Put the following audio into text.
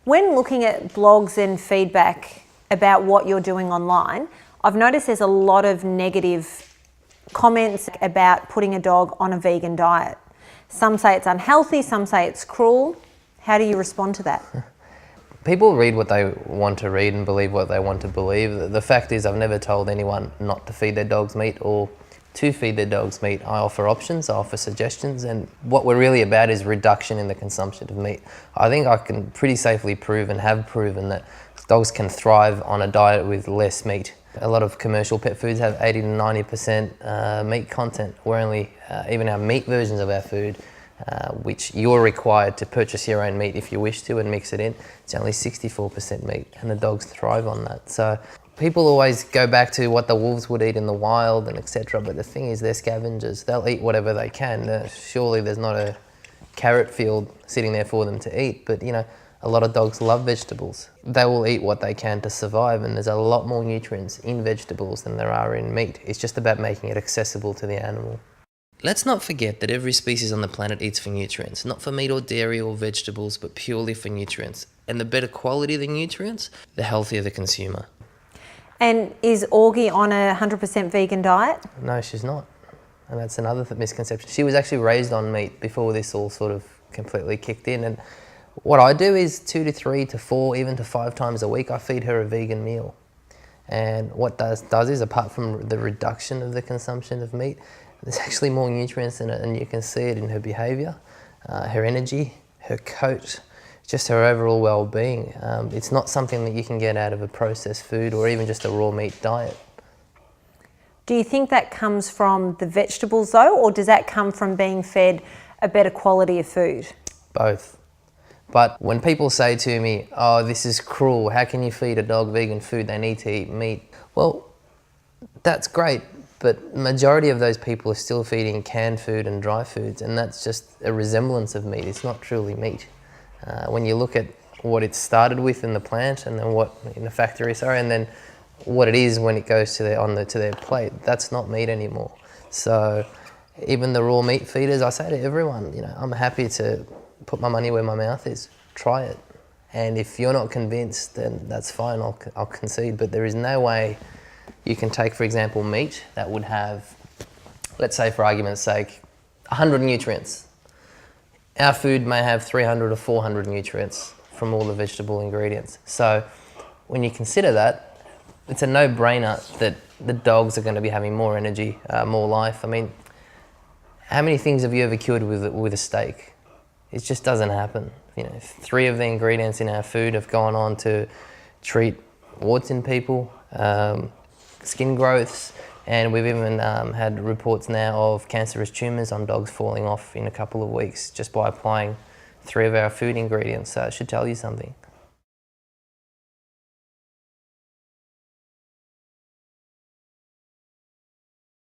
When looking at blogs and feedback about what you're doing online, I've noticed there's a lot of negative comments about putting a dog on a vegan diet. Some say it's unhealthy, some say it's cruel. How do you respond to that? People read what they want to read and believe what they want to believe. The fact is, I've never told anyone not to feed their dogs meat or to feed their dogs meat. I offer options, I offer suggestions, and what we're really about is reduction in the consumption of meat. I think I can pretty safely prove and have proven that dogs can thrive on a diet with less meat. A lot of commercial pet foods have 80 to 90% meat content. We're only, even our meat versions of our food, which you're required to purchase your own meat if you wish to and mix it in, it's only 64% meat, and the dogs thrive on that. So people always go back to what the wolves would eat in the wild and etc. But the thing is, they're scavengers. They'll eat whatever they can. Surely there's not a carrot field sitting there for them to eat. But you know, a lot of dogs love vegetables. They will eat what they can to survive, and there's a lot more nutrients in vegetables than there are in meat. It's just about making it accessible to the animal. Let's not forget that every species on the planet eats for nutrients, not for meat or dairy or vegetables, but purely for nutrients. And the better quality the nutrients, the healthier the consumer. And is Augie on a 100% vegan diet? No, she's not. And that's another misconception. She was actually raised on meat before this all sort of completely kicked in. And what I do is 2 to 3 to 4, even to 5 times a week, I feed her a vegan meal. And what does is, apart from the reduction of the consumption of meat, there's actually more nutrients in it, and you can see it in her behaviour, her energy, her coat, just her overall well-being. It's not something that you can get out of a processed food or even just a raw meat diet. Do you think that comes from the vegetables though, or does that come from being fed a better quality of food? Both. But when people say to me, oh, this is cruel, how can you feed a dog vegan food? They need to eat meat. Well, that's great. But the majority of those people are still feeding canned food and dry foods, and that's just a resemblance of meat. It's not truly meat. When you look at what it started with in the plant, and then what in the factory, and then what it is when it goes to their plate, that's not meat anymore. So even the raw meat feeders, I say to everyone, you know, I'm happy to put my money where my mouth is. Try it, and if you're not convinced, then that's fine. I'll concede. But there is no way you can take, for example, meat that would have, let's say for argument's sake, 100 nutrients. Our food may have 300 or 400 nutrients from all the vegetable ingredients. So when you consider that, it's a no-brainer that the dogs are going to be having more energy, more life. I mean, how many things have you ever cured with a steak? It just doesn't happen. You know, 3 of the ingredients in our food have gone on to treat warts in people, skin growths, and we've even had reports now of cancerous tumours on dogs falling off in a couple of weeks just by applying 3 of our food ingredients. So it should tell you something.